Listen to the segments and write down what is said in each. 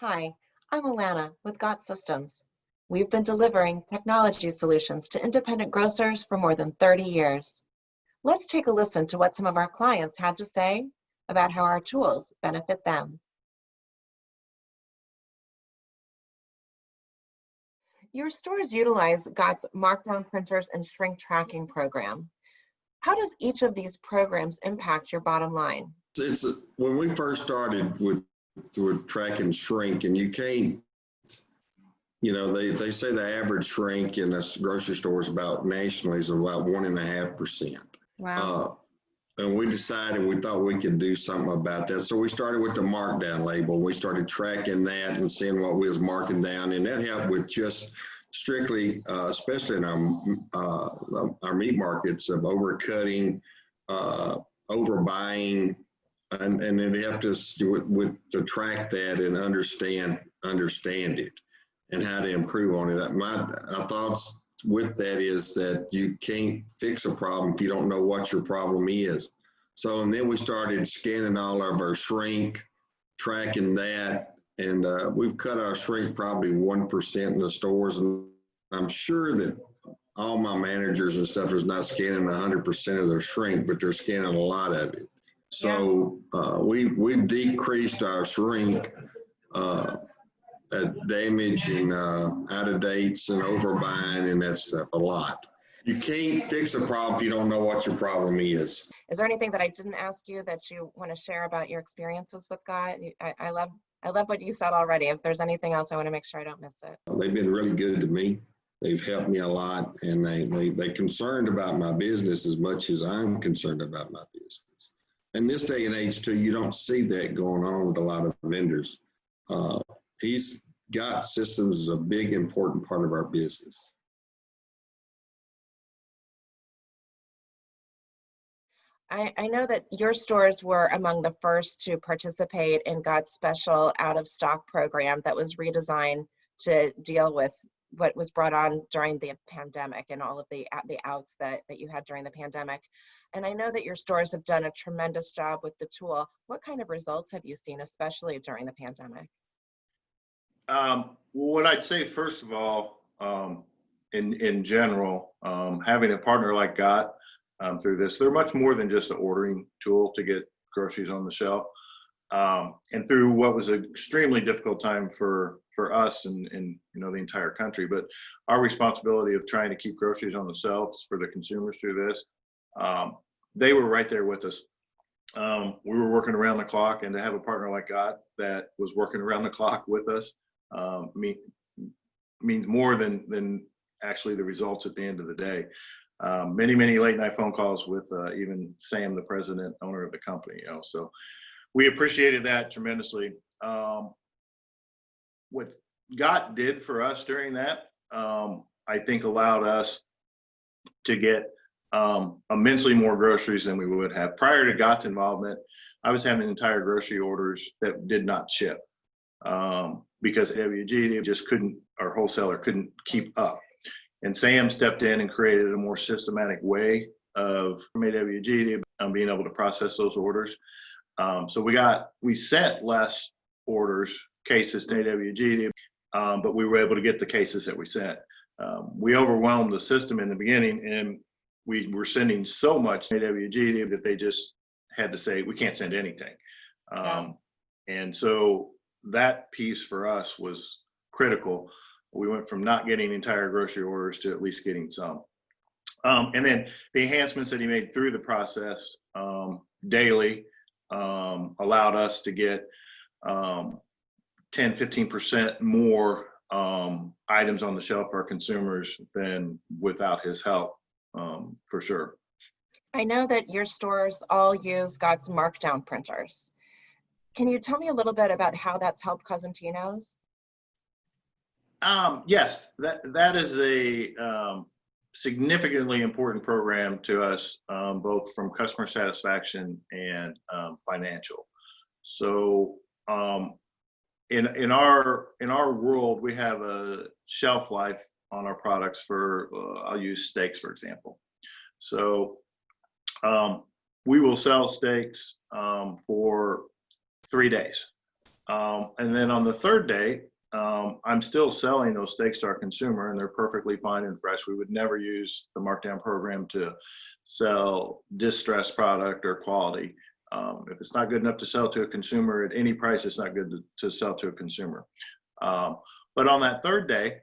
Hi, I'm Alana with Got Systems. We've been delivering technology solutions to independent grocers for more than 30 years. Let's take a listen to what some of our clients had to say about how our tools benefit them. Your stores utilize Got's markdown printers and shrink tracking program. How does each of these programs impact your bottom line? When we first started with track and shrink, and you can't, they say the average shrink in a grocery store is about nationally is about 1.5%. Wow. And we decided we thought we could do something about that. So we started with the markdown label. We started tracking that and seeing what we was marking down, and that helped with just strictly, especially in our meat markets, of overcutting, overbuying, and it helped us to track that and understand it and how to improve on it. Our thoughts with that is that you can't fix a problem if you don't know what your problem is. So, and then we started scanning all of our shrink, tracking that, and we've cut our shrink probably 1% in the stores. And I'm sure that all my managers and stuff is not scanning 100% of their shrink, but they're scanning a lot of it. So we've decreased our shrink, damage and out of dates and overbuying and that stuff a lot. You can't fix a problem if you don't know what your problem is. Is there anything that I didn't ask you that you want to share about your experiences with God? I love what you said already. If there's anything else, I want to make sure I don't miss it. They've been really good to me. They've helped me a lot, and they're concerned about my business as much as I'm concerned about my business. In this day and age, too, you don't see that going on with a lot of vendors. He's got systems is a big, important part of our business. I know that your stores were among the first to participate in God's special out-of-stock program that was redesigned to deal with what was brought on during the pandemic and all of the outs that you had during the pandemic. And I know that your stores have done a tremendous job with the tool. What kind of results have you seen, especially during the pandemic? What I'd say, first of all, in general, having a partner like Got through this, they're much more than just an ordering tool to get groceries on the shelf. And through what was an extremely difficult time for us and the entire country, but our responsibility of trying to keep groceries on the shelves for the consumers through this, they were right there with us. We were working around the clock, and to have a partner like Got that was working around the clock with us means more than actually the results at the end of the day. Many late night phone calls with even Sam, the president, owner of the company. So we appreciated that tremendously. What Got did for us during that, I think, allowed us to get immensely more groceries than we would have. Prior to Got's involvement, I was having entire grocery orders that did not ship because WG just couldn't, our wholesaler couldn't keep up. And Sam stepped in and created a more systematic way of WG being able to process those orders. So we sent less cases to WG, but we were able to get the cases that we sent. We overwhelmed the system in the beginning, and we were sending so much to WG that they just had to say, we can't send anything. And so that piece for us was critical. We went from not getting entire grocery orders to at least getting some. And then the enhancements that he made through the process daily allowed us to get 10-15% more items on the shelf for our consumers than without his help, for sure. I know that your stores all use God's markdown printers. Can you tell me a little bit about how that's helped Cosentino's? Yes, that is a significantly important program to us, both from customer satisfaction and financial. So in our world, we have a shelf life on our products for I'll use steaks for example. So we will sell steaks for 3 days. And then on the third day, I'm still selling those steaks to our consumer, and they're perfectly fine and fresh. We would never use the markdown program to sell distressed product or quality. If it's not good enough to sell to a consumer at any price, it's not good to sell to a consumer. But on that third day,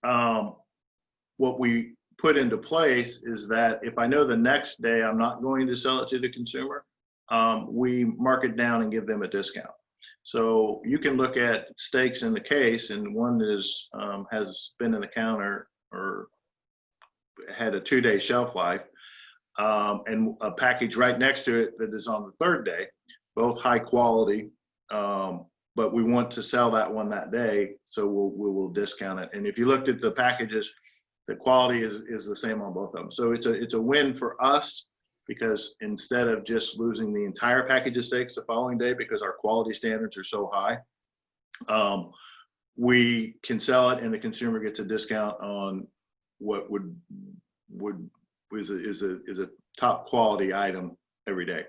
what we put into place is that if I know the next day I'm not going to sell it to the consumer, we mark it down and give them a discount. So you can look at steaks in the case, and one is has been in the counter or had a 2-day shelf life, and a package right next to it that is on the third day, both high quality, but we want to sell that one that day, so we'll discount it. And if you looked at the packages, the quality is the same on both of them. So it's a win for us, because instead of just losing the entire package of steaks the following day because our quality standards are so high, we can sell it and the consumer gets a discount on what is a top quality item every day.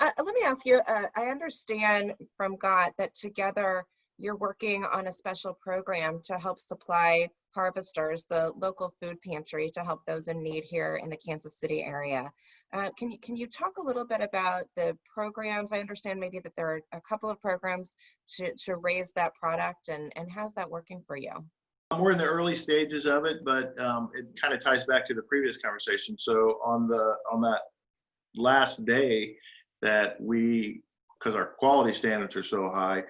Let me ask you, I understand from Gott that together you're working on a special program to help supply harvesters, the local food pantry, to help those in need here in the Kansas City area. Can you talk a little bit about the programs? I understand maybe that there are a couple of programs to raise that product, and how's that working for you? We're in the early stages of it, but it kind of ties back to the previous conversation. So on that last day that because our quality standards are so high,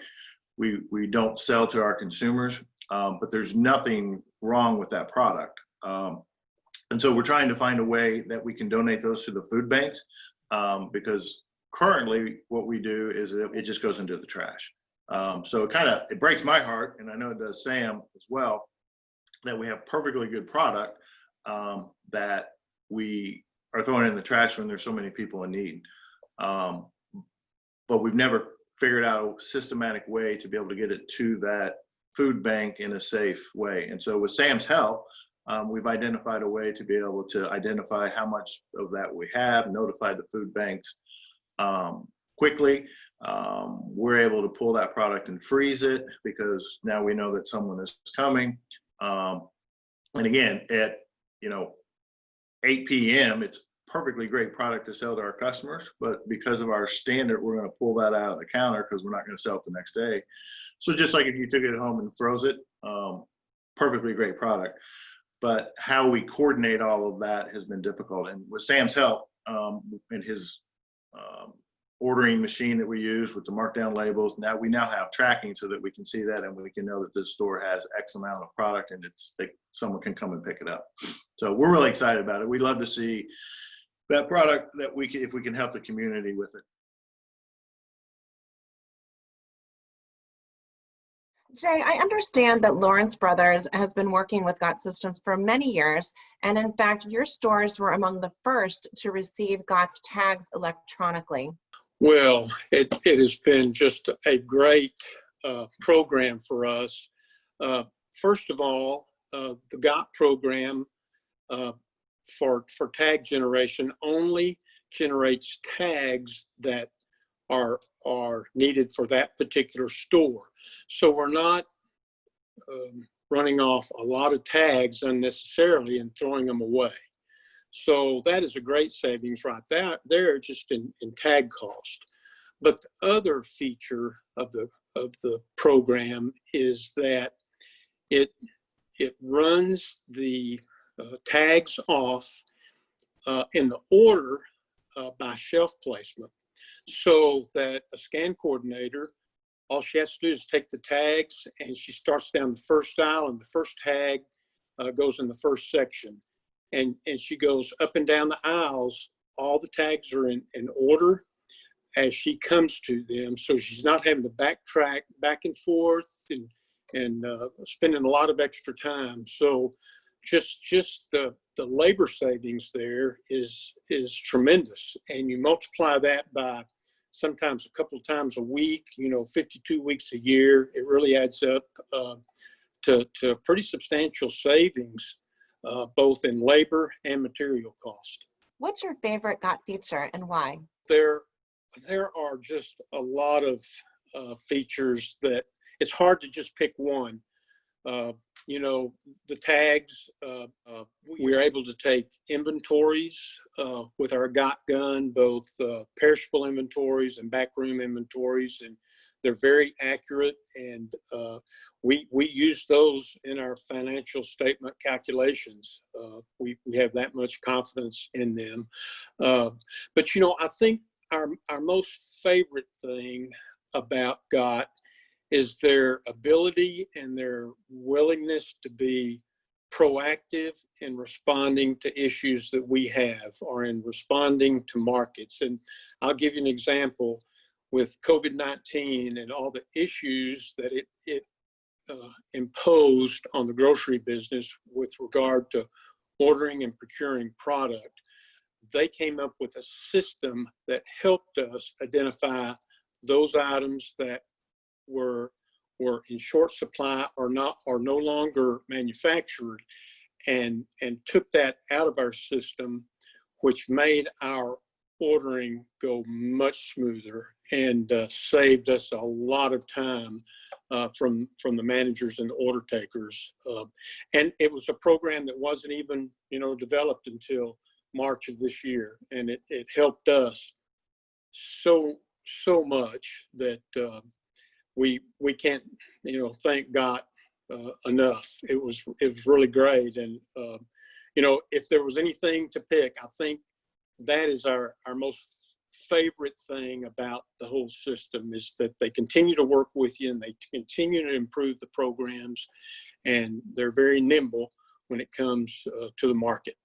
we don't sell to our consumers, but there's nothing wrong with that product. And so we're trying to find a way that we can donate those to the food banks, because currently what we do is it just goes into the trash. So it breaks my heart, and I know it does Sam as well, that we have perfectly good product that we are throwing in the trash when there's so many people in need. But we've never figured out a systematic way to be able to get it to that food bank in a safe way. And so with Sam's help, we've identified a way to be able to identify how much of that we have, notify the food banks quickly. We're able to pull that product and freeze it because now we know that someone is coming. And again, at 8 p.m., it's perfectly great product to sell to our customers, but because of our standard, we're going to pull that out of the counter because we're not going to sell it the next day. So just like if you took it home and froze it, perfectly great product. But how we coordinate all of that has been difficult. And with Sam's help and his ordering machine that we use with the markdown labels, we now have tracking so that we can see that and we can know that this store has X amount of product and someone can come and pick it up. So we're really excited about it. We'd love to see that product that if we can help the community with it. Jay, I understand that Lawrence Brothers has been working with Gott Systems for many years, and in fact, your stores were among the first to receive Gott's tags electronically. Well, it has been just a great program for us. First of all, the Gott program for tag generation only generates tags that are needed for that particular store. So we're not running off a lot of tags unnecessarily and throwing them away. So that is a great savings right there just in tag cost. But the other feature of the program is that it runs the tags off in the order by shelf placement, so that a scan coordinator, all she has to do is take the tags and she starts down the first aisle, and the first tag goes in the first section. And she goes up and down the aisles. All the tags are in order as she comes to them. So she's not having to backtrack back and forth and spending a lot of extra time. So just the labor savings there is tremendous. And you multiply that by sometimes a couple of times a week, 52 weeks a year, it really adds up to pretty substantial savings, both in labor and material cost. What's your favorite Gott feature and why? There are just a lot of features that it's hard to just pick one. You know, the tags, we are able to take inventories with our Got Gun, both perishable inventories and backroom inventories, and they're very accurate, and we use those in our financial statement calculations. We have that much confidence in them. But, you know, I think our most favorite thing about Got is their ability and their willingness to be proactive in responding to issues that we have or in responding to markets. And I'll give you an example with COVID-19 and all the issues that it imposed on the grocery business with regard to ordering and procuring product. They came up with a system that helped us identify those items that were in short supply or no longer manufactured, and took that out of our system, which made our ordering go much smoother and saved us a lot of time from the managers and the order takers. And it was a program that wasn't even, you know, developed until March of this year, and it helped us so much that we can't, you know, thank God enough. It was really great. And you know, if there was anything to pick, I think that is our most favorite thing about the whole system, is that they continue to work with you and they continue to improve the programs, and they're very nimble when it comes to the market.